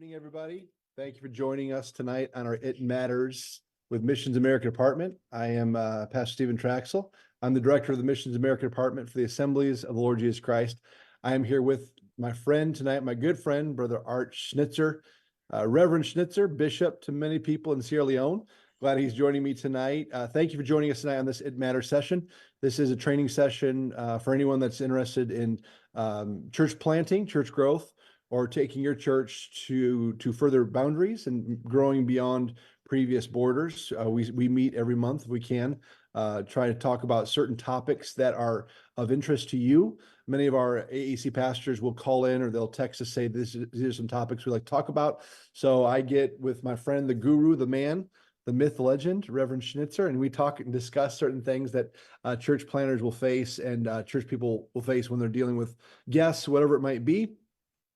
Evening, everybody. Thank you for joining us tonight on our It Matters with Missions America Department. I am Pastor Stephen Trachsel. I'm the director of the Missions America Department for the Assemblies of the Lord Jesus Christ. I am here with my friend tonight, my good friend, Brother Art Schnitzer, Reverend Schnitzer, bishop to many people in Sierra Leone. Glad he's joining me tonight. Thank you for joining us tonight on this It Matters session. This is a training session for anyone that's interested in church planting, church growth, or taking your church to further boundaries and growing beyond previous borders. We meet every month if we can, try to talk about certain topics that are of interest to you. Many of our AAC pastors will call in or they'll text us, say, these are some topics we like to talk about. So I get with my friend, the guru, the man, the myth, legend, Reverend Schnitzer, and we talk and discuss certain things that church planners will face and church people will face when they're dealing with guests, whatever it might be.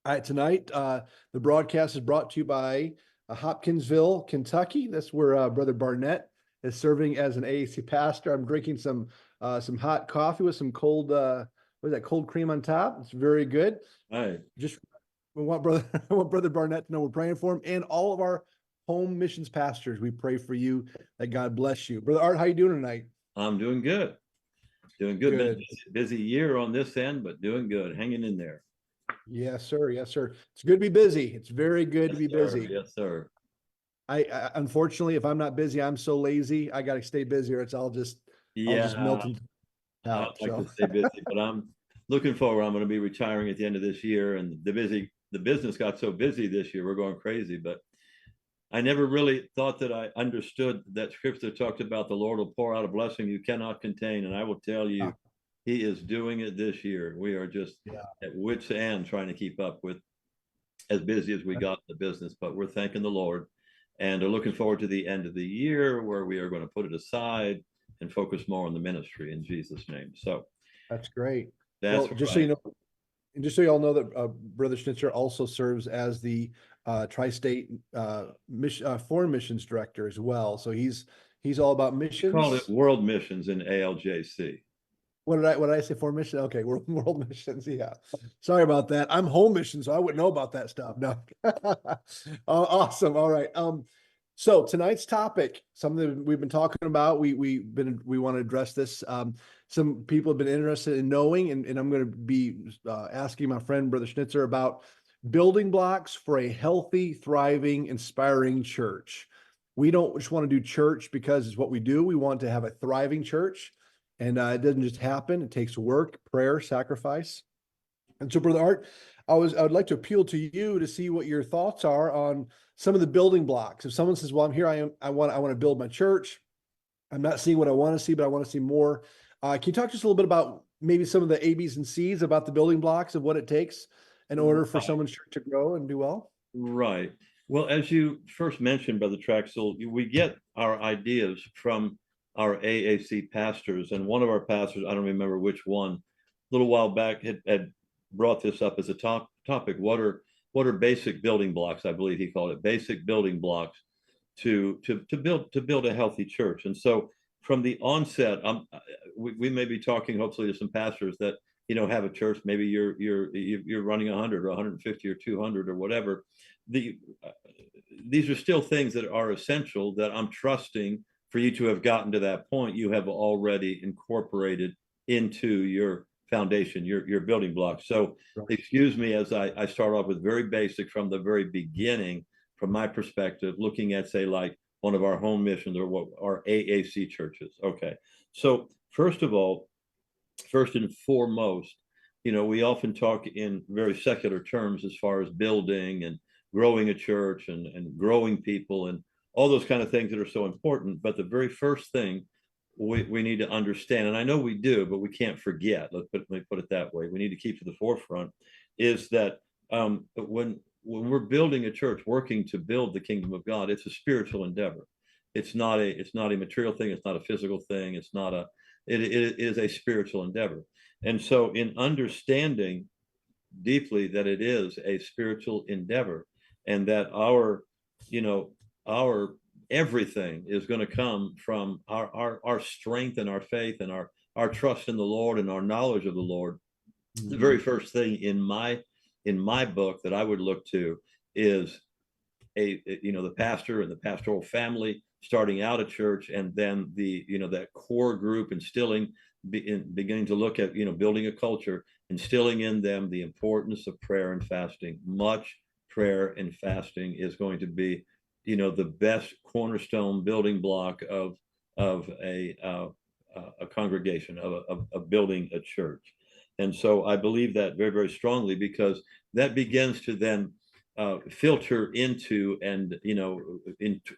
All right, tonight, the broadcast is brought to you by Hopkinsville, Kentucky. That's where Brother Barnett is serving as an AAC pastor. I'm drinking some hot coffee with some cold, what is that, cold cream on top. It's very good. Hi. We want Brother Barnett to know we're praying for him and all of our home missions pastors. We pray for you, that God bless you. Brother Art, how you doing tonight? I'm doing good. Doing good. Been busy year on this end, but doing good. Hanging in there. Yes, sir. Yes, sir. It's good to be busy. It's very good to be busy. Yes, sir. I unfortunately, if I'm not busy, I'm so lazy. I got to stay busy, or I'll just melt out. I'd like to stay busy, but I'm looking forward. I'm going to be retiring at the end of this year, and the business got so busy this year. We're going crazy, but I never really thought that I understood that scripture talked about the Lord will pour out a blessing you cannot contain, and I will tell you, He is doing it this year. We are just at wit's end trying to keep up with as busy as we got in the business, but we're thanking the Lord and are looking forward to the end of the year where we are going to put it aside and focus more on the ministry in Jesus' name. So that's great. That's just so you know, and just so you all know that Brother Schnitzer also serves as the tri-state foreign missions director as well. So he's all about missions. We call it world missions in ALJC. What did I say? Foreign mission? Okay, world missions. Yeah. Sorry about that. I'm home mission, so I wouldn't know about that stuff. No. Awesome. All right. So tonight's topic, something we've been talking about. We want to address this. Some people have been interested in knowing, and I'm going to be asking my friend Brother Schnitzer about building blocks for a healthy, thriving, inspiring church. We don't just want to do church because it's what we do. We want to have a thriving church. And it doesn't just happen. It takes work, prayer, sacrifice. And so, Brother Art, I would like to appeal to you to see what your thoughts are on some of the building blocks. If someone says, well, I'm here, I want to build my church. I'm not seeing what I want to see, but I want to see more. Can you talk just a little bit about maybe some of the A, B's, and C's about the building blocks of what it takes in order for someone's church to grow and do well? Right. Well, as you first mentioned, Brother Trachsel, we get our ideas from our AAC pastors, and one of our pastors, I don't remember which one, a little while back had brought this up as a topic. What are basic building blocks? I believe he called it basic building blocks to build a healthy church. And so from the onset, we may be talking hopefully to some pastors that have a church. Maybe you're running 100 or 150 or 200 or whatever. These are still things that are essential that I'm trusting for you to have gotten to that point. You have already incorporated into your foundation, your building blocks. So excuse me as I start off with very basic from the very beginning, from my perspective, looking at, say, like one of our home missions or what our AAC churches. Okay. So first of all, first and foremost, we often talk in very secular terms as far as building and growing a church and growing people and all those kind of things that are so important. But the very first thing we need to understand, and I know we do, but we can't forget, let me put it that way, we need to keep to the forefront, is that when we're building a church, working to build the kingdom of God, it's a spiritual endeavor. It's not a material thing. It's not a physical thing. It is a spiritual endeavor. And so in understanding deeply that it is a spiritual endeavor and that our everything is going to come from our strength and our faith and our trust in the Lord and our knowledge of the Lord. Mm-hmm. The very first thing in my book that I would look to is the pastor and the pastoral family starting out a church, and then that core group instilling, beginning to look at, building a culture, instilling in them the importance of prayer and fasting. Much prayer and fasting is going to be, the best cornerstone building block of a congregation, of building a church. And so I believe that very, very strongly, because that begins to then filter into and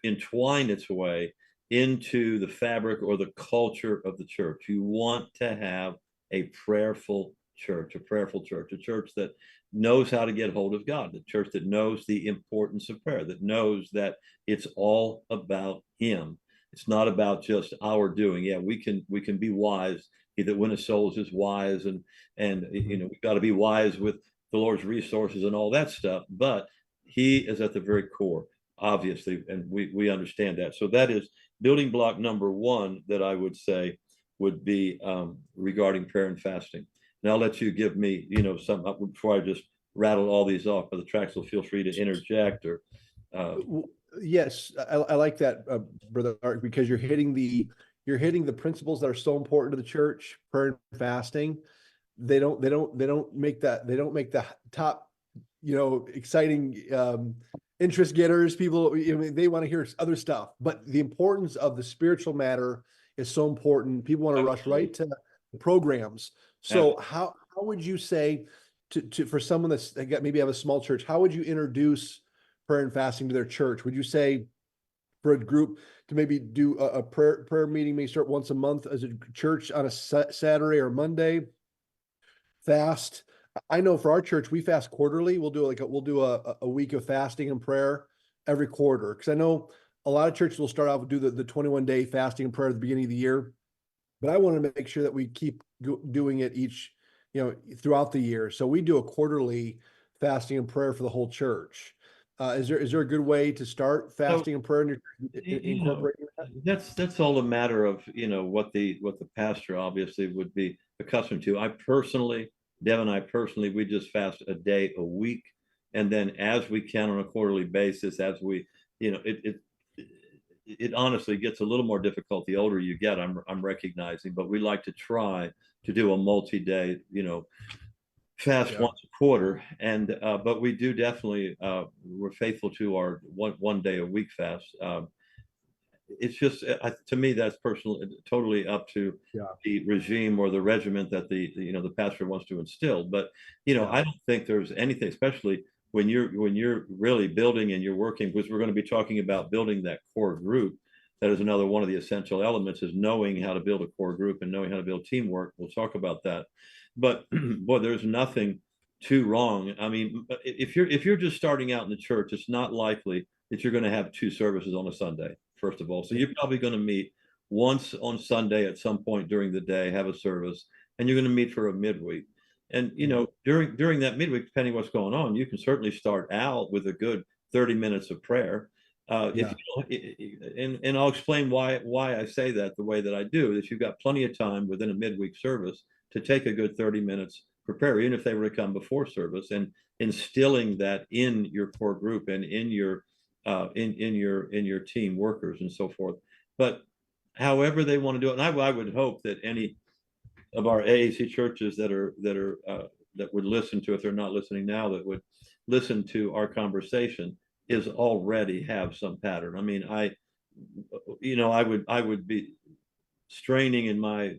entwine its way into the fabric or the culture of the church. You want to have a prayerful church, a church that knows how to get hold of God, the church that knows the importance of prayer, that knows that it's all about Him. It's not about just our doing. Yeah, we can be wise. He that winneth souls is wise, and we've got to be wise with the Lord's resources and all that stuff. But He is at the very core, obviously, and we understand that. So that is building block number one that I would say would be regarding prayer and fasting. Now I'll let you give me, some before I just rattle all these off. Brother Trachsel, feel free to interject or. Yes, I like that, Brother Art, because you're hitting the principles that are so important to the church. Prayer and fasting, they don't make the top, exciting interest getters. People, they want to hear other stuff, but the importance of the spiritual matter is so important. People want to rush right to the programs. So how would you say to for someone that's maybe have a small church, how would you introduce prayer and fasting to their church? Would you say for a group to maybe do a prayer meeting, maybe start once a month as a church on a Saturday or Monday, fast? I know for our church, we fast quarterly. We'll do a week of fasting and prayer every quarter. Because I know a lot of churches will start out with do the 21-day fasting and prayer at the beginning of the year. But I want to make sure that we keep doing it each, throughout the year. So we do a quarterly fasting and prayer for the whole church. Is there a good way to start fasting and prayer and incorporating that? That's all a matter of what the pastor obviously would be accustomed to. Deb and I personally, we just fast a day a week, and then as we can on a quarterly basis, as we it honestly gets a little more difficult the older you get. I'm recognizing, but we like to try to do a multi-day fast once a quarter, and but we do definitely we're faithful to our one day a week fast. It's just to me that's totally up to the regime or the regiment that the pastor wants to instill. But I don't think there's anything, especially when you're really building and you're working, because we're going to be talking about building that core group. That is another one of the essential elements, is knowing how to build a core group and knowing how to build teamwork. We'll talk about that. But boy, there's nothing too wrong. I mean, if you're just starting out in the church, it's not likely that you're going to have two services on a Sunday, first of all. So you're probably going to meet once on Sunday at some point during the day, have a service, and you're going to meet for a midweek. And during that midweek, depending what's going on, you can certainly start out with a good 30 minutes of prayer. And I'll explain why I say that the way that I do. Is you've got plenty of time within a midweek service to take a good 30 minutes for prayer, even if they were to come before service, and instilling that in your core group and in your team workers and so forth. But however they want to do it, and I would hope that any of our AAC churches that would listen to, if they're not listening now, that would listen to our conversation, is already have some pattern. I mean, I would be straining in my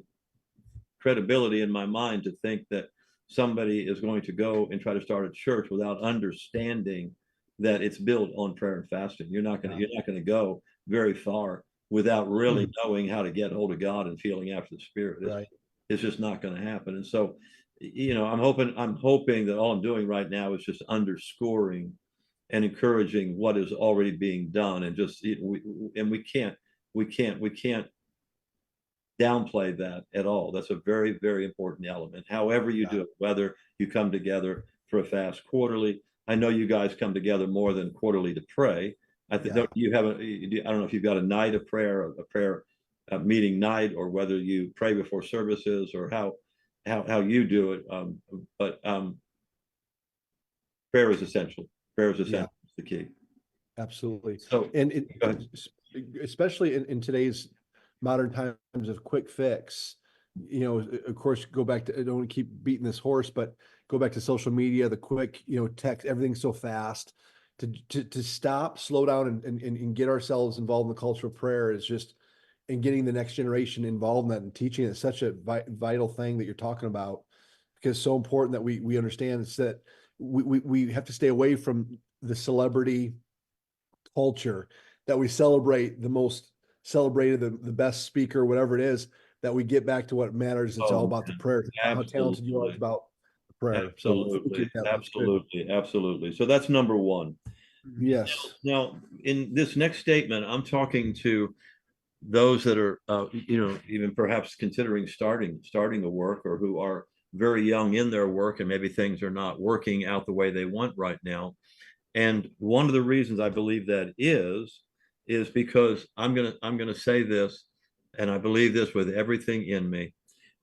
credibility in my mind to think that somebody is going to go and try to start a church without understanding that it's built on prayer and fasting. You're not going to go very far without really knowing how to get hold of God and feeling after the Spirit. It's just not going to happen. And so, I'm hoping that all I'm doing right now is just underscoring and encouraging what is already being done, and just we can't downplay that at all. That's a very, very important element. However you do it, whether you come together for a fast quarterly. I know you guys come together more than quarterly to pray. I think you have I don't know if you've got a night of prayer, a prayer meeting night, or whether you pray before services, or how you do it. But prayer is essential. Prayer is essential. It's the key. Absolutely. So And go ahead. especially in today's modern times of quick fix, of course, go back to, I don't want to keep beating this horse, but go back to social media, the quick, text, everything's so fast. To stop, slow down, and get ourselves involved in the culture of prayer is just, and getting the next generation involved in that and teaching it, such a vital thing that you're talking about, because it's so important that we understand it's that we have to stay away from the celebrity culture, that we celebrate the most celebrated, the best speaker, whatever it is, that we get back to what matters. It's all Oh, about the prayer, how talented you are. It's absolutely. about the prayer. So thank you. Absolutely. Yeah, that's good. Absolutely. Absolutely. So that's number one. Yes. Now, in this next statement, I'm talking to those that are, even perhaps considering starting a work, or who are very young in their work, and maybe things are not working out the way they want right now. And one of the reasons I believe that is because I'm gonna say this, and I believe this with everything in me.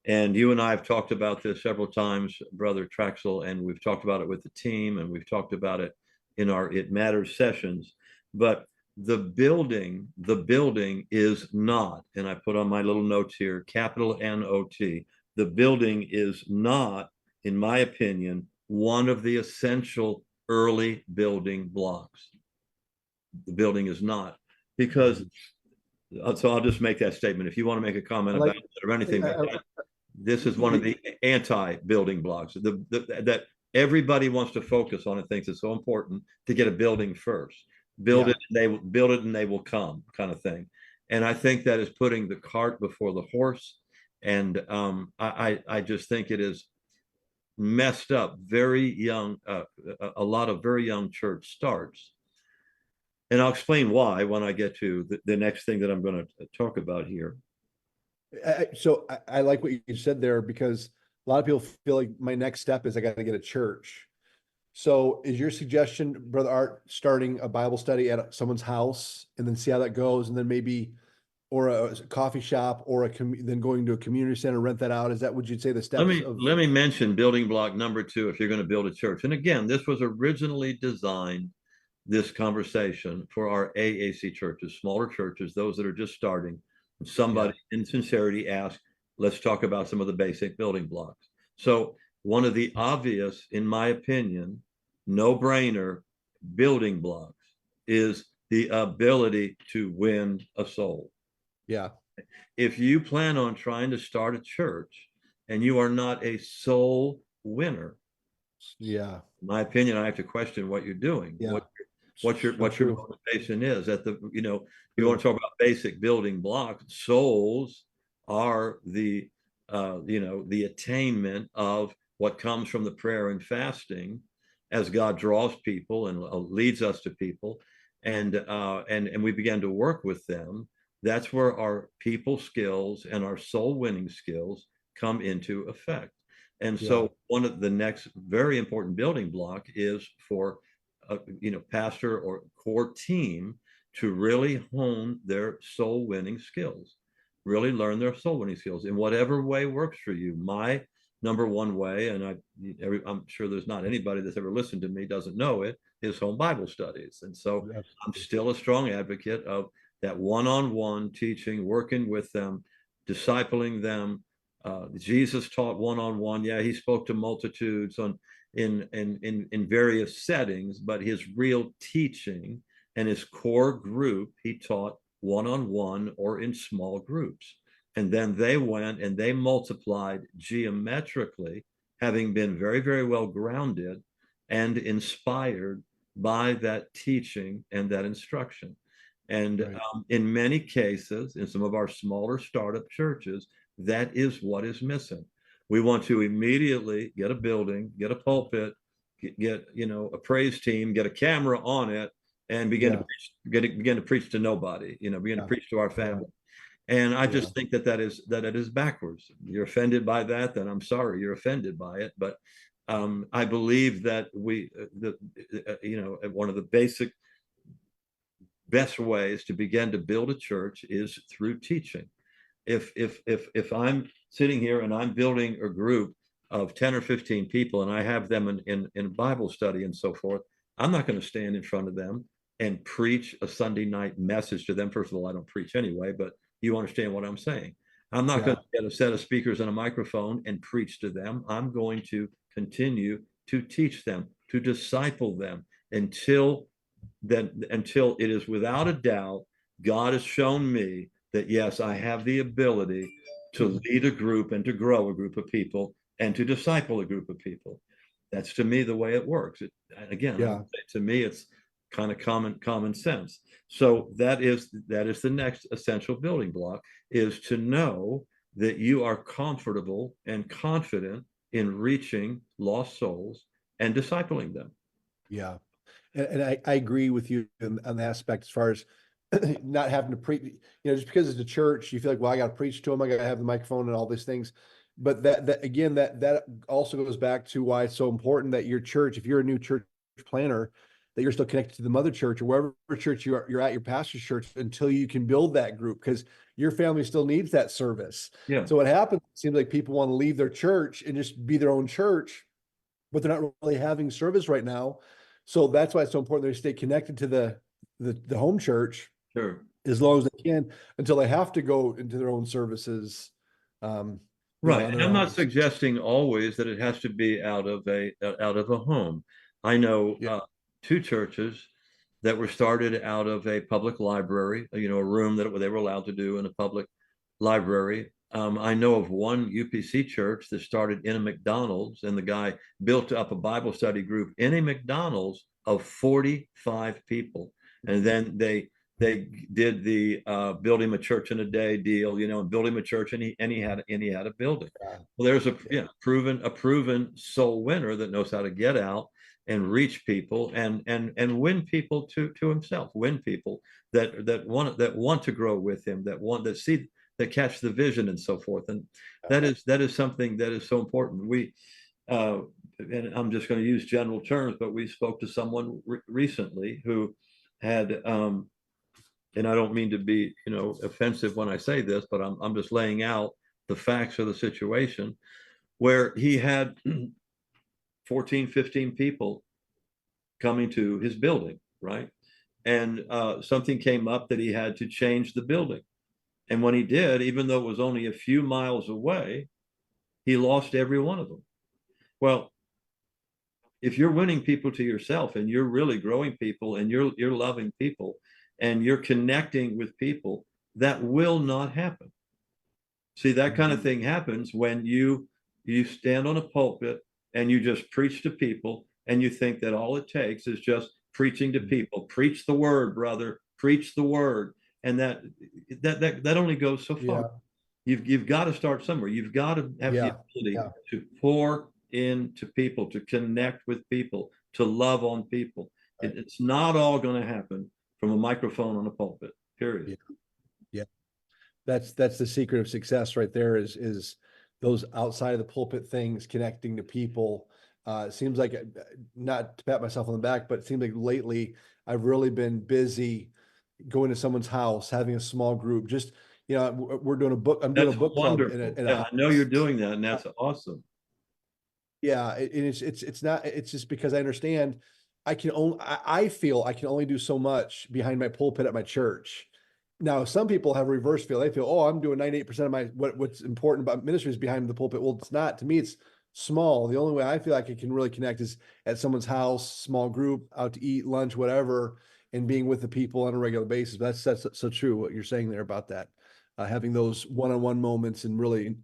And you and I have talked about this several times, Brother Trachsel, and we've talked about it with the team, and we've talked about it in our It Matters sessions. But the building is not, and I put on my little notes here, capital N-O-T. The building is not, in my opinion, one of the essential early building blocks. The building is not, because so I'll just make that statement. If you want to make a comment about it or anything like that, this is one of the anti-building blocks that everybody wants to focus on and thinks it's so important to get a building first. Build it, they will build it, and they will come, kind of thing. And I think that is putting the cart before the horse. And I just think it is messed up. Very young, a lot of very young church starts. And I'll explain why when I get to the next thing that I'm going to talk about here. So I like what you said there, because a lot of people feel like my next step is I got to get a church. So is your suggestion, Brother Art, starting a Bible study at someone's house and then see how that goes, and then maybe, or a coffee shop, or then going to a community center, rent that out? Is that what you'd say the steps Let me mention building block number two if you're going to build a church. And again, this was originally designed, this conversation, for our AAC churches, smaller churches, those that are just starting. Somebody in sincerity asked, let's talk about some of the basic building blocks. So one of the obvious, in my opinion, no-brainer building blocks is the ability to win a soul. Yeah. If you plan on trying to start a church and you are not a soul winner, Yeah. in my opinion, I have to question what you're doing. Yeah. What your motivation is. You want to talk about basic building blocks. Souls are the attainment of what comes from the prayer and fasting, as God draws people and leads us to people, and we begin to work with them. That's where our people skills and our soul winning skills come into effect. And so one of the next very important building block is for pastor or core team to really hone their soul winning skills, really learn their soul winning skills in whatever way works for you. My number one way, and I'm sure there's not anybody that's ever listened to me doesn't know it, is home Bible studies. And so I'm still a strong advocate of that one-on-one teaching, working with them, discipling them. Jesus taught one-on-one. Yeah, he spoke to multitudes in various settings, but his real teaching and his core group, he taught one-on-one or in small groups. And then they went and they multiplied geometrically, having been very, very well grounded and inspired by that teaching and that instruction. And in many cases, in some of our smaller startup churches, that is what is missing. We want to immediately get a building, get a pulpit, get a praise team, get a camera on it, and begin to preach to nobody. Begin to preach to our family. And I just think that it is backwards. You're offended by that, then I'm sorry you're offended by it. But I believe that one of the basic best ways to begin to build a church is through teaching. If I'm sitting here and I'm building a group of 10 or 15 people and I have them in Bible study and so forth, I'm not going to stand in front of them and preach a Sunday night message to them. First of all, I don't preach anyway, but you understand what I'm saying. I'm not going to get a set of speakers and a microphone and preach to them. I'm going to continue to teach them, to disciple them until it is without a doubt, God has shown me that yes, I have the ability to lead a group and to grow a group of people and to disciple a group of people. That's to me the way it works. Again, to me, it's kind of common sense. So that is the next essential building block, is to know that you are comfortable and confident in reaching lost souls and discipling them. Yeah. And I agree with you on the aspect as far as not having to preach, just because it's a church, you feel like, well, I got to preach to them. I got to have the microphone and all these things. But that also goes back to why it's so important that your church, if you're a new church planner, that you're still connected to the mother church or wherever church you're at, your pastor's church, until you can build that group, because your family still needs that service. Yeah. So what happens, it seems like people want to leave their church and just be their own church, but they're not really having service right now. So that's why it's so important they stay connected to the home church, sure, as long as they can, until they have to go into their own services. Right. And I'm not suggesting always that it has to be out of a home. I know two churches that were started out of a public library, a room that they were allowed to do in a public library. I know of one UPC church that started in a McDonald's, and the guy built up a Bible study group in a McDonald's of 45 people. And then they did the build him a church in a day deal, and build him a church, and he had a building. Well, there's a proven soul winner that knows how to get out and reach people and win people to himself, win people that want to grow with him, that catch the vision and so forth. And that is something that is so important. We and I'm just going to use general terms, but we spoke to someone recently who had and I don't mean to be offensive when I say this, but I'm just laying out the facts of the situation, where he had 14, 15 people coming to his building, right? And something came up that he had to change the building. And when he did, even though it was only a few miles away, he lost every one of them. Well, if you're winning people to yourself and you're really growing people and you're loving people and you're connecting with people, that will not happen. See, that kind of thing happens when you stand on a pulpit and you just preach to people, and you think that all it takes is just preaching to people. Preach the word, brother, preach the word. And that only goes so far. You've got to start somewhere. You've got to have the ability to pour into people, to connect with people, to love on people. Right. It's not all going to happen from a microphone on a pulpit, period. Yeah. That's the secret of success right there, is those outside of the pulpit things, connecting to people. It seems like, not to pat myself on the back, but it seems like lately I've really been busy going to someone's house, having a small group. Just, we're doing a book. I'm doing a book club. I know you're doing that, and that's awesome. Yeah, it's not. It's just because I understand I feel I can only do so much behind my pulpit at my church. Now, some people have a reverse feel. They feel, oh, I'm doing 98% of my what's important about ministry is behind the pulpit. Well, it's not. To me, it's small. The only way I feel like I can really connect is at someone's house, small group, out to eat, lunch, whatever, and being with the people on a regular basis. But that's so true what you're saying there about that, having those one-on-one moments and really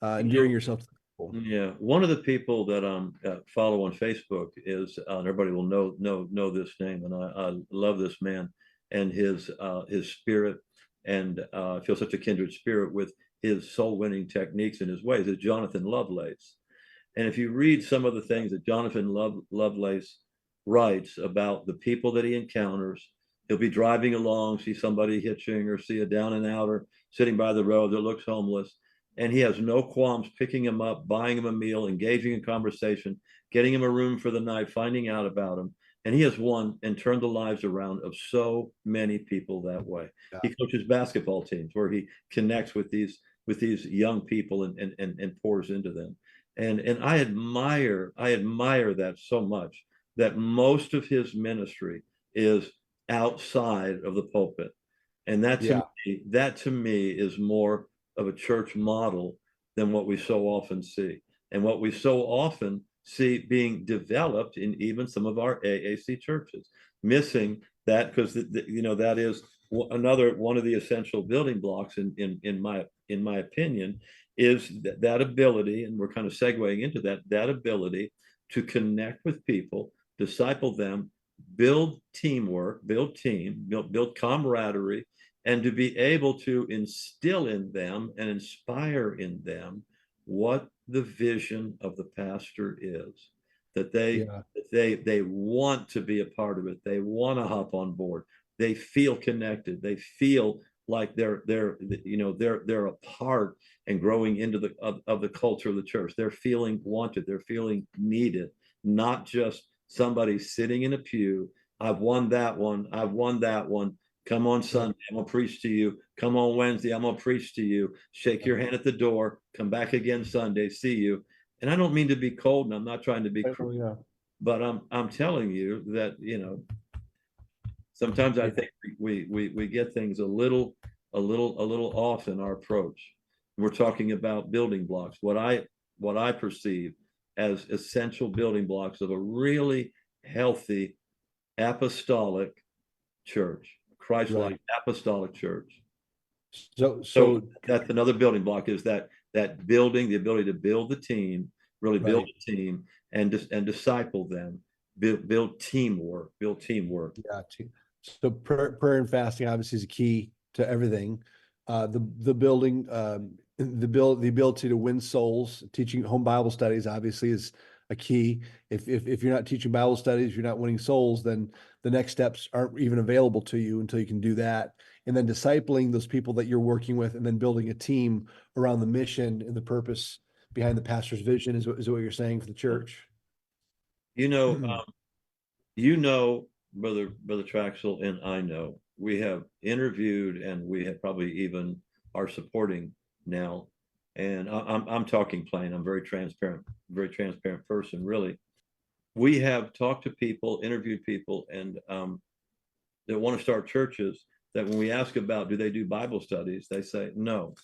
endearing yourself to people. Yeah, one of the people that follow on Facebook is, everybody will know this name, and I love this man and his spirit, and I feel such a kindred spirit with his soul winning techniques and his ways, is Jonathan Lovelace. And if you read some of the things that Jonathan Lovelace writes about the people that he encounters, he'll be driving along, see somebody hitching, or see a down and outer sitting by the road that looks homeless, and he has no qualms picking him up, buying him a meal, engaging in conversation, getting him a room for the night, finding out about him. And he has won and turned the lives around of so many people that way. Yeah. He coaches basketball teams where he connects with these young people and pours into them. And I admire that so much, that most of his ministry is outside of the pulpit. And Yeah. that to me is more of a church model than what we so often see. And what we so often see being developed in even some of our AAC churches, missing that, because that is another one of the essential building blocks in my opinion, is that ability, and we're kind of segueing into that ability to connect with people, disciple them, build teamwork, build camaraderie, and to be able to instill in them and inspire in them what the vision of the pastor is, that Yeah. they want to be a part of it, they want to hop on board, they feel connected, they feel like they're a part and growing into the culture of the church. They're feeling wanted, they're feeling needed, not just somebody sitting in a pew. I've won that one, I've won that one. Come on Sunday, I'm gonna preach to you. Come on Wednesday, I'm gonna preach to you. Shake your hand at the door. Come back again Sunday. See you. And I don't mean to be cold, and I'm not trying to be cruel, Yeah. but I'm telling you that sometimes I Yeah. think we get things a little off in our approach. We're talking about building blocks. What I perceive as essential building blocks of a really healthy apostolic church, Christ-like Right. apostolic church. So, So so, that's another building block, is that building, the ability to build the team, really build right. a team and disciple them, build teamwork, Yeah. So prayer and fasting obviously is a key to everything. The building, the ability to win souls, teaching home Bible studies obviously is a key. If you're not teaching Bible studies, you're not winning souls, then the next steps aren't even available to you until you can do that. And then discipling those people that you're working with, and then building a team around the mission and the purpose behind the pastor's vision is what you're saying for the church. You know, you know, brother Traxel, and I know we have interviewed, and we have probably even are supporting now. And I'm talking plain. I'm very transparent person, really. We have talked to people, interviewed people, and that want to start churches. That when we ask about do they do Bible studies, they say no,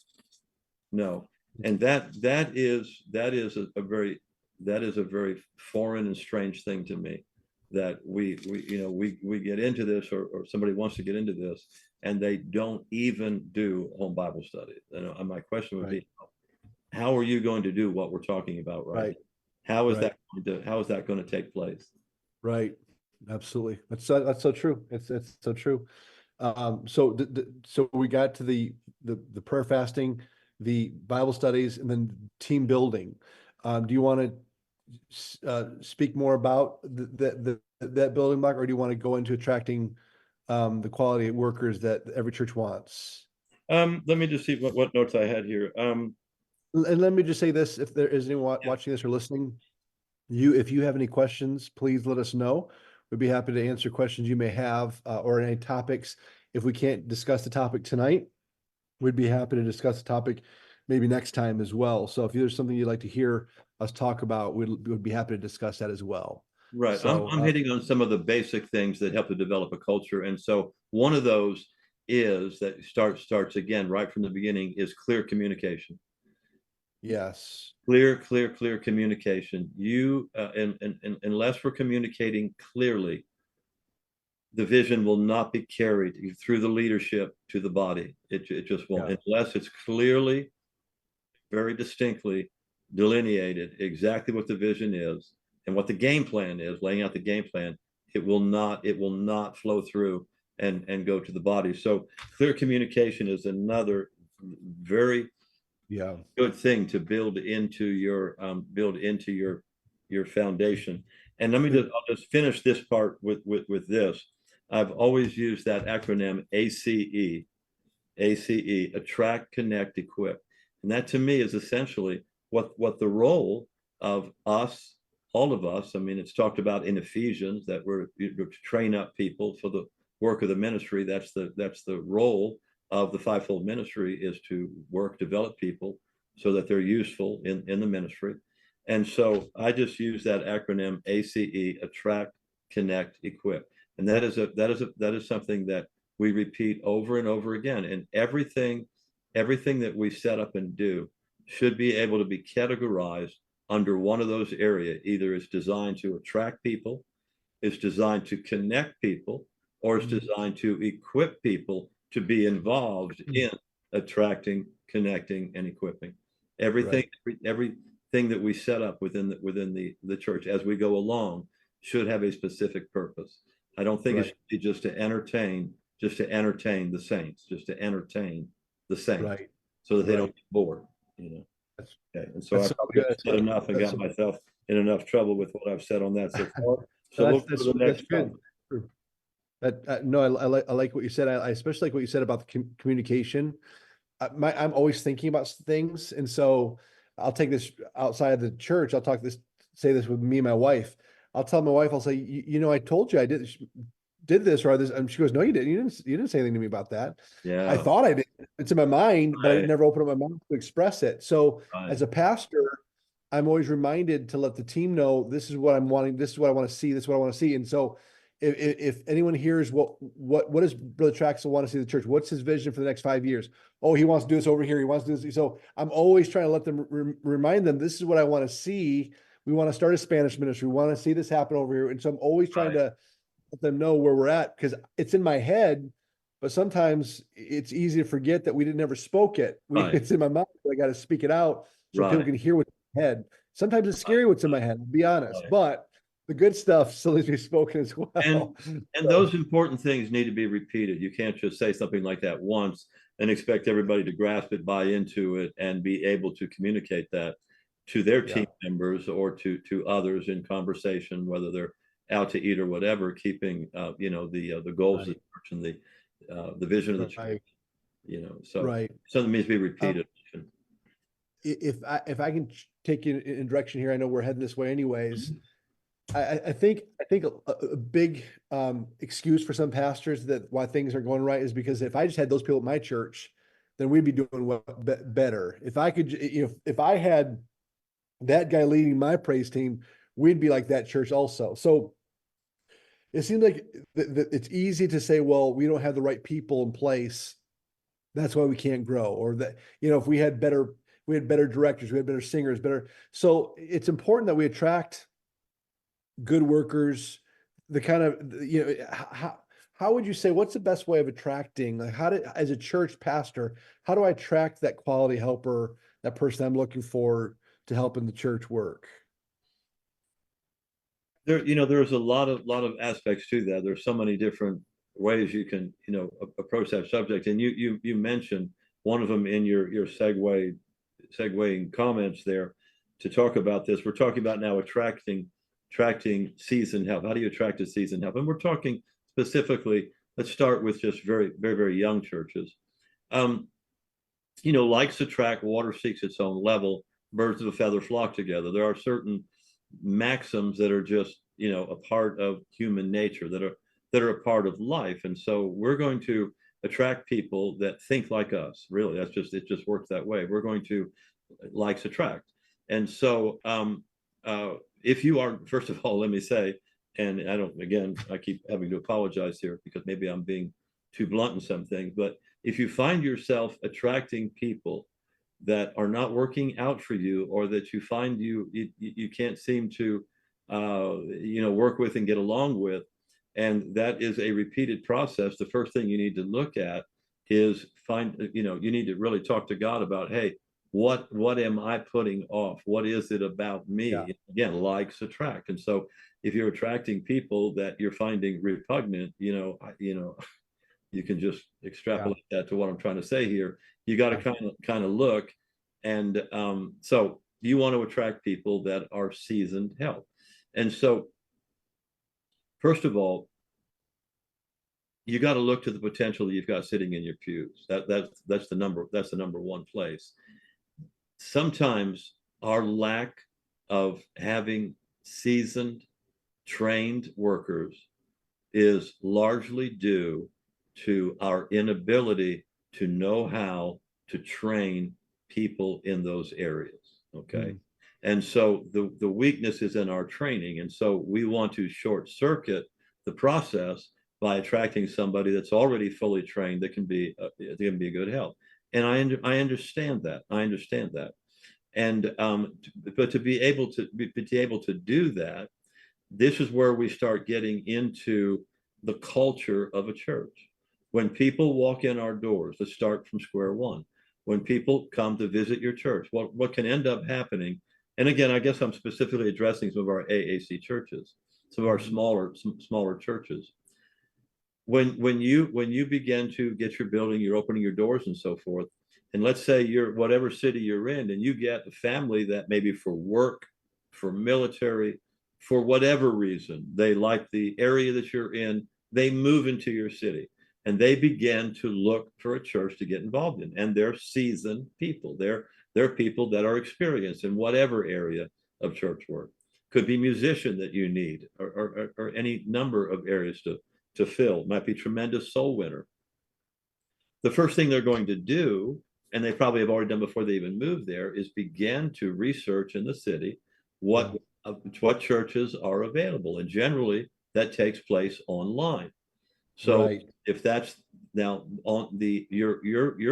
no, and that is a very foreign and strange thing to me, that we get into this, or somebody wants to get into this, and they don't even do home Bible study. And my question would Right. be, how are you going to do what we're talking about right Right. now? How is Right. that going to take place? Right. Absolutely. That's so true. It's so true. So we got to the prayer fasting, the Bible studies, and then team building. Do you want to speak more about that building block, or do you want to go into attracting the quality workers that every church wants? Let me just see what notes I had here. And let me just say this: if there is anyone watching this or listening, if you have any questions, please let us know. We'd be happy to answer questions you may have, or any topics. If we can't discuss the topic tonight, we'd be happy to discuss the topic maybe next time as well. So if there's something you'd like to hear us talk about, we'd be happy to discuss that as well. Right. So, I'm hitting on some of the basic things that help to develop a culture. And so one of those is that starts again right from the beginning, is clear communication. yes, Clear communication. And unless we're communicating clearly, the vision will not be carried through the leadership to the body. It just won't, yeah, unless it's clearly, very distinctly delineated exactly what the vision is and what the game plan is, laying out the game plan. It will not flow through and go to the body. So clear communication is another very yeah, good thing to build into your foundation. And I'll just finish this part with this. I've always used that acronym ACE, attract, connect, equip. And that to me is essentially what the role of us, all of us, I mean, it's talked about in Ephesians that we're to train up people for the work of the ministry. That's the role of the fivefold ministry, is to develop people so that they're useful in the ministry. And so I just use that acronym ACE, attract, connect, equip. And that is something that we repeat over and over again. And everything that we set up and do should be able to be categorized under one of those areas. Either it's designed to attract people, it's designed to connect people, or it's designed to equip people to be involved in attracting, connecting, and equipping. Everything, everything that we set up within the church as we go along should have a specific purpose. I don't think it should be just to entertain the saints, just to entertain the saints, so that they don't get bored, you know. Okay, and so I probably said enough and got myself in enough trouble with what I've said on that so far. So look for the next good. No, I like what you said. I especially like what you said about the communication. I'm always thinking about things, and so I'll take this outside of the church. I'll say this with me and my wife. I'll tell my wife, I'll say, you know, I told you I did this or this, and she goes, no, you didn't. You didn't say anything to me about that. Yeah, I thought I did. It's in my mind, but I never opened up my mouth to express it. So as a pastor, I'm always reminded to let the team know this is what I'm wanting. This is what I want to see. This is what I want to see. And so if anyone hears what does Brother Trachsel want to see in the church? What's his vision for the next 5 years? Oh, he wants to do this over here. He wants to do this. So I'm always trying to let them remind them, this is what I want to see. We want to start a Spanish ministry. We want to see this happen over here. And so I'm always trying to let them know where we're at, because it's in my head, but sometimes it's easy to forget that we never spoke it. It's in my mouth. I got to speak it out so people can hear what's in my head. Sometimes it's scary what's in my head, to be honest, but the good stuff still needs to be spoken as well. And those important things need to be repeated. You can't just say something like that once and expect everybody to grasp it, buy into it, and be able to communicate that to their team members or to others in conversation, whether they're out to eat or whatever, keeping the goals of the church and the vision of the church. You know, so something needs to be repeated. If I can take you in direction here, I know we're heading this way anyways. I think a big excuse for some pastors that why things are going right is because if I just had those people at my church, then we'd be doing better. If I could, if I had that guy leading my praise team, we'd be like that church also. So it seems like it's easy to say, well, we don't have the right people in place, that's why we can't grow. Or that, if we had better directors, we had better singers, so it's important that we attract good workers. The kind of, how would you say, what's the best way of attracting, like as a church pastor, how do I attract that quality helper, that person I'm looking for to help in the church work? There's a lot of aspects to that. There's so many different ways you can, approach that subject. And you mentioned one of them in your segueing comments there to talk about this. We're talking about now attracting seasoned help. How do you attract a seasoned help? And we're talking specifically, let's start with just very, very, very young churches. Likes attract, water seeks its own level, birds of a feather flock together. There are certain maxims that are just, a part of human nature, that are a part of life. And so we're going to attract people that think like us. Really, it just works that way. We're going to likes attract. And so if you are, first of all, let me say, and I keep having to apologize here because maybe I'm being too blunt in some things, but if you find yourself attracting people that are not working out for you, or that you find you can't seem to work with and get along with, and that is a repeated process, the first thing you need to look at is you need to really talk to God about, hey, what am I putting off? What is it about me? Yeah. Again, likes attract. And so if you're attracting people that you're finding repugnant, you can just extrapolate that to what I'm trying to say here. You got to kind of look. And so you want to attract people that are seasoned help. And so first of all, you got to look to the potential that you've got sitting in your pews. That's the number one place. Sometimes our lack of having seasoned, trained workers is largely due to our inability to know how to train people in those areas. Okay. And so the weakness is in our training. And so we want to short circuit the process by attracting somebody that's already fully trained that can be a good help. And I understand that. I understand that. And but to be able to do that, this is where we start getting into the culture of a church. When people walk in our doors, let's start from square one. When people come to visit your church, what can end up happening, and again, I guess I'm specifically addressing some of our AAC churches, some of our smaller churches. When you begin to get your building, you're opening your doors and so forth, and let's say you're whatever city you're in, and you get a family that maybe for work, for military, for whatever reason, they like the area that you're in, they move into your city and they begin to look for a church to get involved in. And they're seasoned people. They're people that are experienced in whatever area of church work. Could be musician that you need, or any number of areas to fill. Might be tremendous soul winner. The first thing they're going to do, and they probably have already done before they even move there, is begin to research in the city what churches are available. And generally that takes place online. So if that's now on your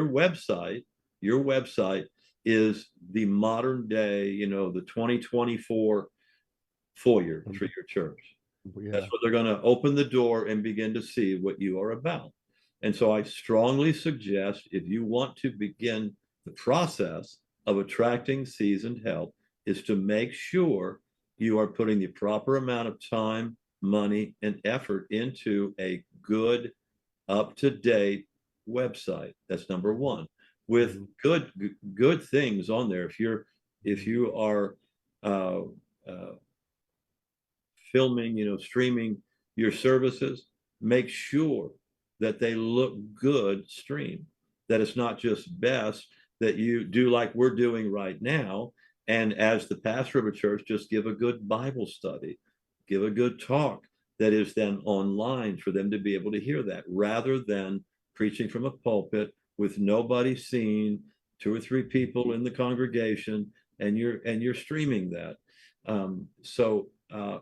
website is the modern day, the 2024 foyer for your church. That's what they're going to open the door and begin to see what you are about. And so I strongly suggest, if you want to begin the process of attracting seasoned help, is to make sure you are putting the proper amount of time, money, and effort into a good, up-to-date website. That's number one, with good things on there. If you are filming, streaming your services, make sure that they look good streamed, that it's not just best, that you do like we're doing right now. And as the pastor of a church, just give a good Bible study, give a good talk that is then online for them to be able to hear that, rather than preaching from a pulpit with nobody seen, 2 or 3 people in the congregation, and you're streaming that.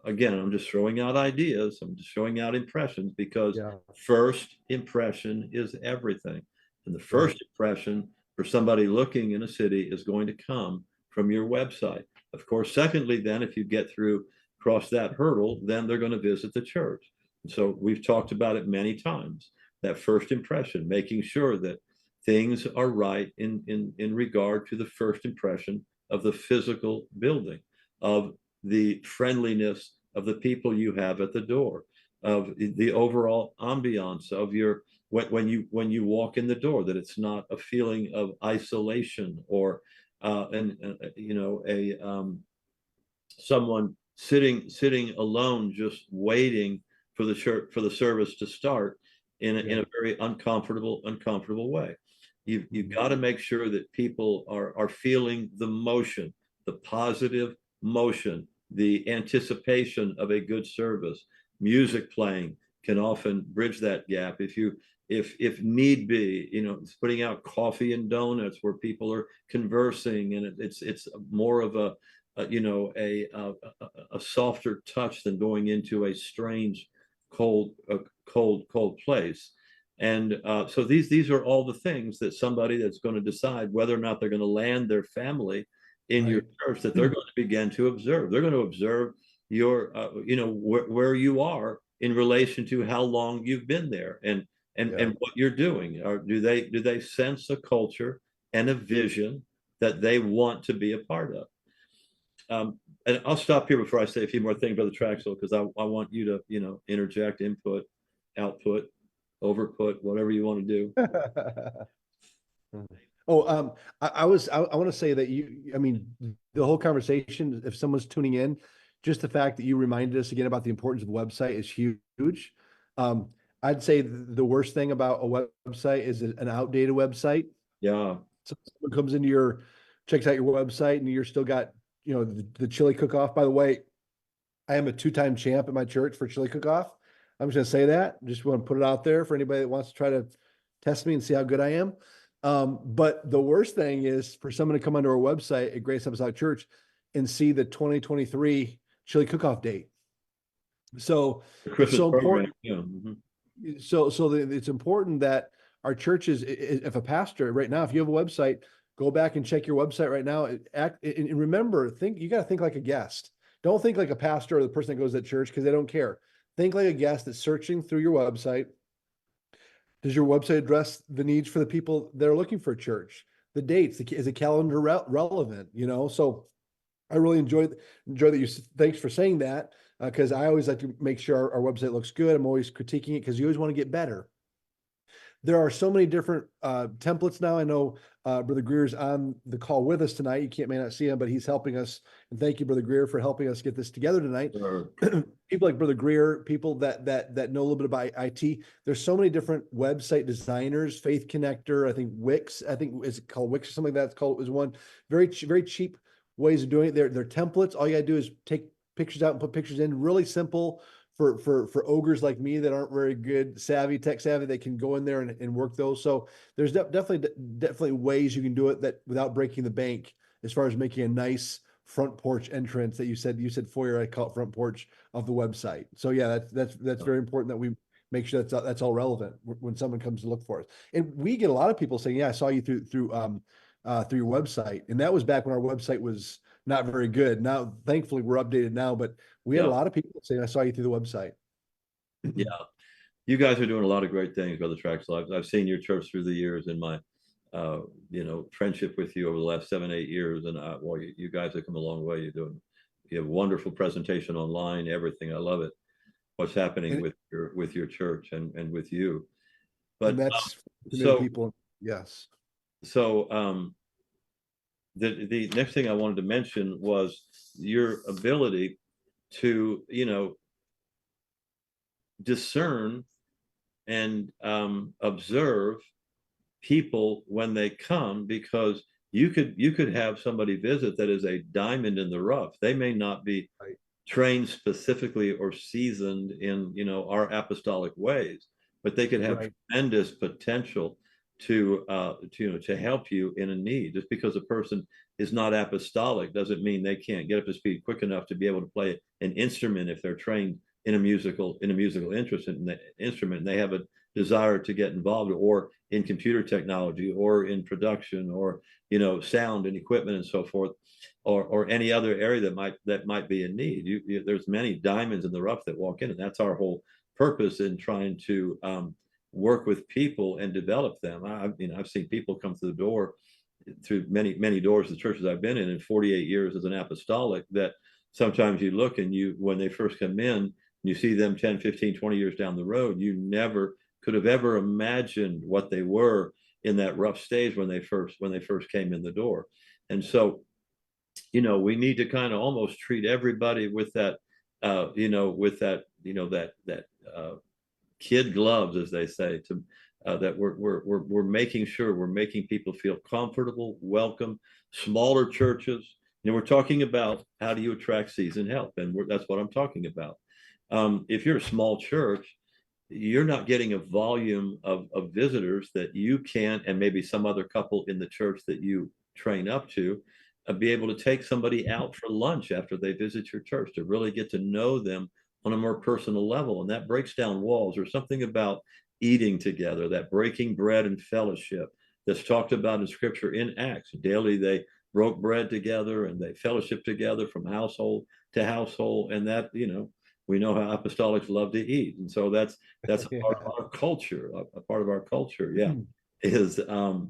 Again, I'm just throwing out ideas. I'm just showing out impressions, because first impression is everything. And the first impression for somebody looking in a city is going to come from your website. Of course, secondly, then if you get across that hurdle, then they're going to visit the church. And so we've talked about it many times, that first impression, making sure that things are right in regard to the first impression of the physical building, of the friendliness of the people you have at the door, of the overall ambiance of your when you walk in the door, that it's not a feeling of isolation or someone sitting alone, just waiting for the service to start in a very uncomfortable way. You've got to make sure that people are feeling the motion, the positive motion, the anticipation of a good service. Music playing can often bridge that gap. If need be, it's putting out coffee and donuts where people are conversing, and it's more of a softer touch than going into a strange, cold place. And so these are all the things that somebody that's going to decide whether or not they're going to land their family in your church, that they're going to begin to observe. They're going to observe your, where you are in relation to how long you've been there, and what you're doing. Or do they sense a culture and a vision that they want to be a part of? And I'll stop here before I say a few more things, Brother Trachsel, because I want you to, interject, input, output, overput, whatever you want to do. I want to say that the whole conversation, if someone's tuning in, just the fact that you reminded us again about the importance of a website is huge. I'd say the worst thing about a website is an outdated website. Yeah. So someone comes into checks out your website, and you're still got, the chili cook-off. By the way, I am a 2-time champ at my church for chili cook-off. I'm just going to say that. Just want to put it out there for anybody that wants to try to test me and see how good I am. But the worst thing is for someone to come onto our website at Grace Apostolic Church and see the 2023 chili cook-off date. So The it's Christmas so program, important. yeah. Mhm. It's important that our churches, if a pastor right now, if you have a website, go back and check your website right now. And remember, you got to think like a guest. Don't think like a pastor or the person that goes to church because they don't care. Think like a guest that's searching through your website. Does your website address the needs for the people that are looking for a church? The dates, is the calendar relevant? So I really enjoy that thanks for saying that, because I always like to make sure our website looks good. I'm always critiquing it because you always want to get better. There are so many different templates now. I know Brother Greer's on the call with us tonight. You may not see him, but he's helping us. And thank you, Brother Greer, for helping us get this together tonight. Sure. People like Brother Greer, people that know a little bit about IT. There's so many different website designers. Faith Connector, I think Wix. I think is it called Wix or something like that. It's called is one very cheap ways of doing it. They're templates. All you gotta do is take pictures out and put pictures in. Really simple for ogres like me that aren't very good tech savvy. They can go in there and work those. So there's definitely ways you can do it that without breaking the bank as far as making a nice front porch entrance that you said foyer. I call it front porch of the website. So yeah, that's very important that we make sure that's all relevant when someone comes to look for us. And we get a lot of people saying, "Yeah, I saw you through your website," and that was back when our website was not very good. Now, thankfully, we're updated now, but we had a Yeah, lot of people saying, "I saw you through the website." yeah. You guys are doing a lot of great things, Brother Trachsel. I've seen your church through the years in my, friendship with you over the last 7, 8 years, and well, you guys have come a long way. You have wonderful presentation online, everything. I love it. What's happening And with your church and with you. and But that's too many so people. Yes. so the next thing I wanted to mention was your ability to discern and observe people when they come, because you could have somebody visit that is a diamond in the rough. They may not be Right. trained specifically or seasoned in our apostolic ways, but they could have Right. tremendous potential to help you in a need. Just because a person is not apostolic doesn't mean they can't get up to speed quick enough to be able to play an instrument if they're trained in a musical interest in the instrument, and they have a desire to get involved, or in computer technology, or in production, or sound and equipment and so forth, or any other area that might be in need. There's many diamonds in the rough that walk in, and that's our whole purpose in trying to work with people and develop them. I've seen people come through the door, through many doors of the churches I've been in 48 years as an apostolic, that sometimes you look and when they first come in, you see them 10, 15, 20 years down the road, you never could have ever imagined what they were in that rough stage when they first came in the door. And so, we need to kind of almost treat everybody with that, kid gloves, as they say, that we're making sure we're making people feel comfortable, welcome. Smaller churches, we're talking about how do you attract seasoned help, and that's what I'm talking about. If you're a small church, you're not getting a volume of visitors that you can, and maybe some other couple in the church that you train up to, be able to take somebody out for lunch after they visit your church, to really get to know them on a more personal level. And that breaks down walls. There's something about eating together, that breaking bread and fellowship that's talked about in scripture in Acts. Daily they broke bread together and they fellowship together from household to household. And that, we know how apostolics love to eat. And so that's a part of our culture. A part of our culture, yeah, is that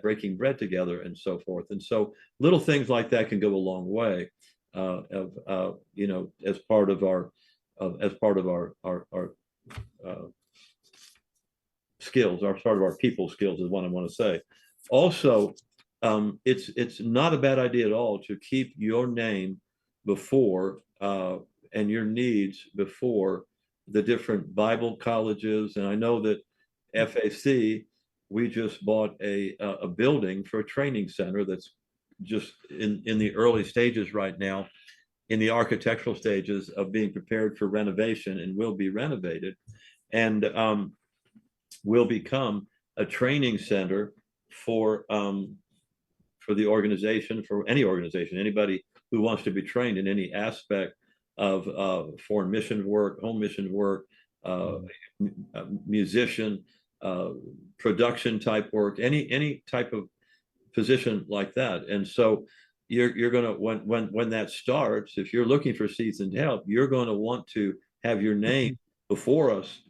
breaking bread together and so forth. And so little things like that can go a long way, as part of our skills, our part of our people skills is what I want to say. Also, it's not a bad idea at all to keep your name before, and your needs before, the different Bible colleges. And I know that FAC, we just bought a building for a training center that's just in the early stages right now, in the architectural stages of being prepared for renovation, and will be renovated, and will become a training center for the organization, for any organization, anybody who wants to be trained in any aspect of foreign mission work, home mission work, musician, production type work, any type of position like that. And so you're going to, when that starts, if you're looking for seasoned help, you're going to want to have your name before us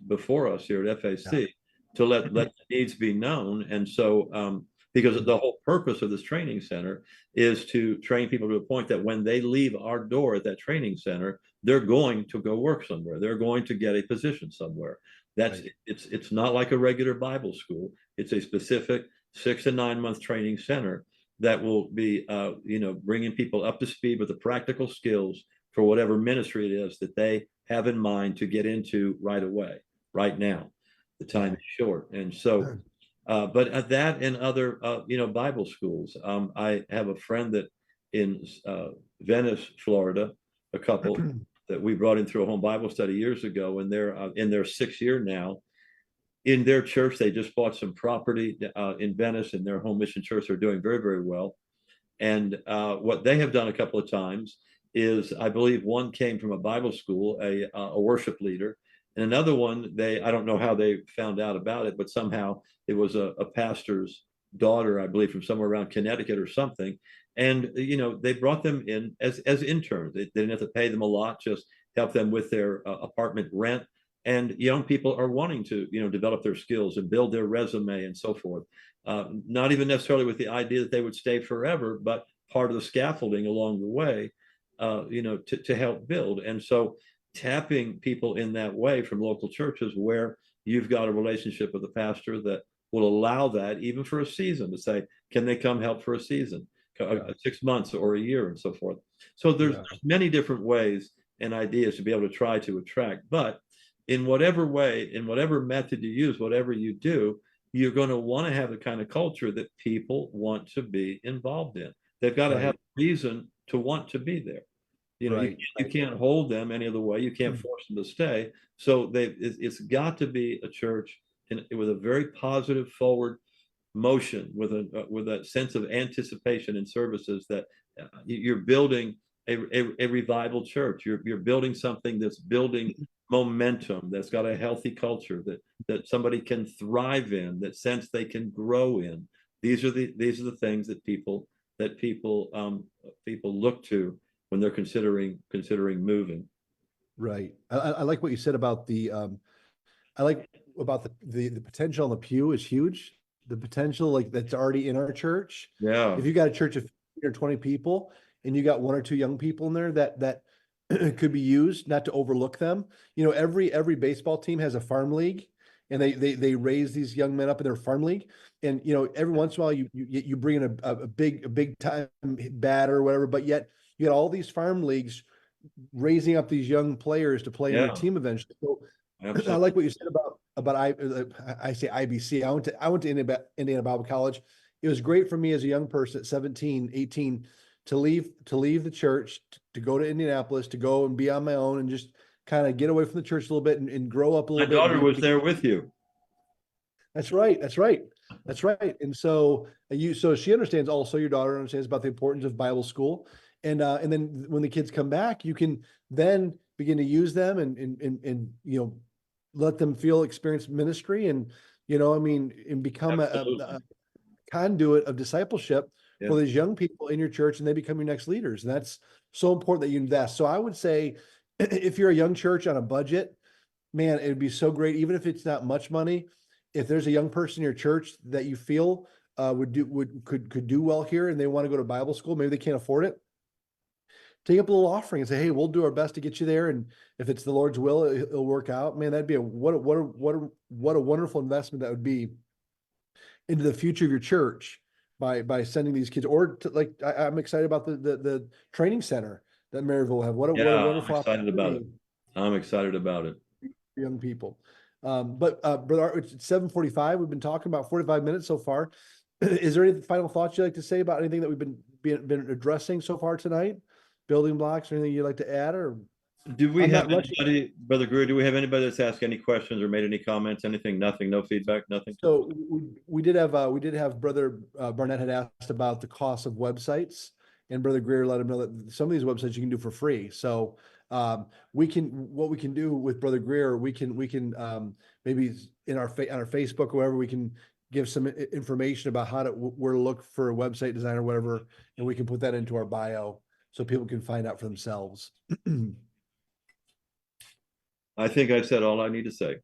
here at FAC to let the needs be known. And so because the whole purpose of this training center is to train people to a point that when they leave our door at that training center, they're going to go work somewhere. They're going to get a position somewhere. That's right. It's not like a regular Bible school. It's a specific 6 to 9 month training center that will be, bringing people up to speed with the practical skills for whatever ministry it is that they have in mind to get into right away, right now. The time is short. And so, but at that and other, Bible schools, I have a friend that in Venice, Florida, a couple that we brought in through a home Bible study years ago, and they're in their 6th year now. In their church, they just bought some property in Venice, and their home mission church are doing very, very well. And what they have done a couple of times is, I believe one came from a Bible school, a worship leader, and another one, I don't know how they found out about it, but somehow it was a pastor's daughter, I believe, from somewhere around Connecticut or something. And, they brought them in as interns. They didn't have to pay them a lot, just help them with their apartment rent. And young people are wanting to, develop their skills and build their resume and so forth. Not even necessarily with the idea that they would stay forever, but part of the scaffolding along the way, to help build. And so tapping people in that way from local churches where you've got a relationship with a pastor that will allow that even for a season, to say, can they come help for a season, 6 months or a year and so forth. So there's many different ways and ideas to be able to try to attract, but in whatever way, in whatever method you use, whatever you do, you're going to want to have the kind of culture that people want to be involved in. They've got to have a reason to want to be there. You can't hold them any other way. You can't force them to stay. So it's got to be a church with a very positive forward motion, with a sense of anticipation in services, that you're building a revival church. You're building something that's building momentum, that's got a healthy culture that somebody can thrive in, that sense they can grow in. These are the things that people look to when they're considering moving. Right. I like what you said about the potential on the pew is huge. The potential, like, that's already in our church. Yeah. If you got a church of 15 or 20 people and you got 1 or 2 young people in there that could be used, not to overlook them. Every baseball team has a farm league, and they raise these young men up in their farm league. And every once in a while you bring in a big time batter or whatever, but yet you got all these farm leagues raising up these young players to play in their team eventually. So I like what you said about I say IBC. I went to Indiana Bible College. It was great for me as a young person at 17, 18 to leave the church, to go to Indianapolis, to go and be on my own and just kind of get away from the church a little bit and grow up a little bit. My daughter was there with you. That's right. And so she understands, also your daughter understands about the importance of Bible school. And then when the kids come back, you can then begin to use them and let them experience ministry and become a conduit of discipleship for these young people in your church, and they become your next leaders. And that's so important that you invest. So I would say, if you're a young church on a budget, man, it would be so great, even if it's not much money. If there's a young person in your church that you feel could do well here, and they want to go to Bible school, maybe they can't afford it, take up a little offering and say, hey, we'll do our best to get you there. And if it's the Lord's will, it'll work out. Man, that'd be what a wonderful investment that would be into the future of your church by sending these kids. Or I'm excited about the training center that Maryville will have. What a wonderful opportunity. I'm excited about it. Young people. But brother, it's 7:45. We've been talking about 45 minutes so far. Is there any final thoughts you'd like to say about anything that we've been addressing so far tonight? Building blocks, or anything you'd like to add? Or do we have anybody, Brother Greer? Do we have anybody that's asked any questions or made any comments? Anything? Nothing. No feedback. Nothing. So we did have Brother Barnett had asked about the cost of websites, and Brother Greer let him know that some of these websites you can do for free. So what we can do with Brother Greer, we can maybe in our on our Facebook or wherever, we can give some information about how to where to look for a website design or whatever, and we can put that into our bio so people can find out for themselves. I think I've said all I need to say.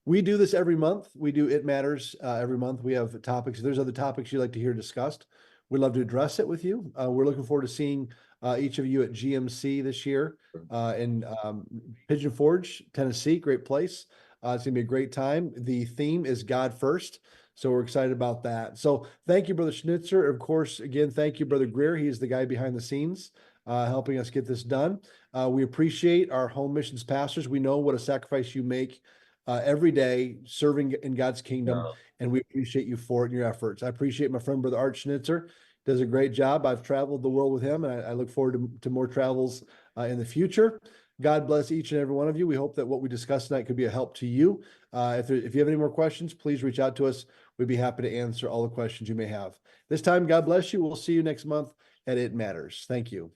We do this every month. We do It Matters every month. We have topics. If there's other topics you'd like to hear discussed, we'd love to address it with you. We're looking forward to seeing each of you at GMC this year in Pigeon Forge, Tennessee. Great place. It's gonna be a great time. The theme is God First, so we're excited about that. So thank you, Brother Schnitzer. Of course, again, thank you, Brother Greer. He's the guy behind the scenes helping us get this done. We appreciate our home missions pastors. We know what a sacrifice you make every day serving in God's kingdom, and we appreciate you for it and your efforts. I appreciate my friend, Brother Art Schnitzer. Does a great job. I've traveled the world with him, and I look forward to more travels in the future. God bless each and every one of you. We hope that what we discussed tonight could be a help to you. If you have any more questions, please reach out to us. We'd be happy to answer all the questions you may have. This time, God bless you. We'll see you next month at It Matters. Thank you.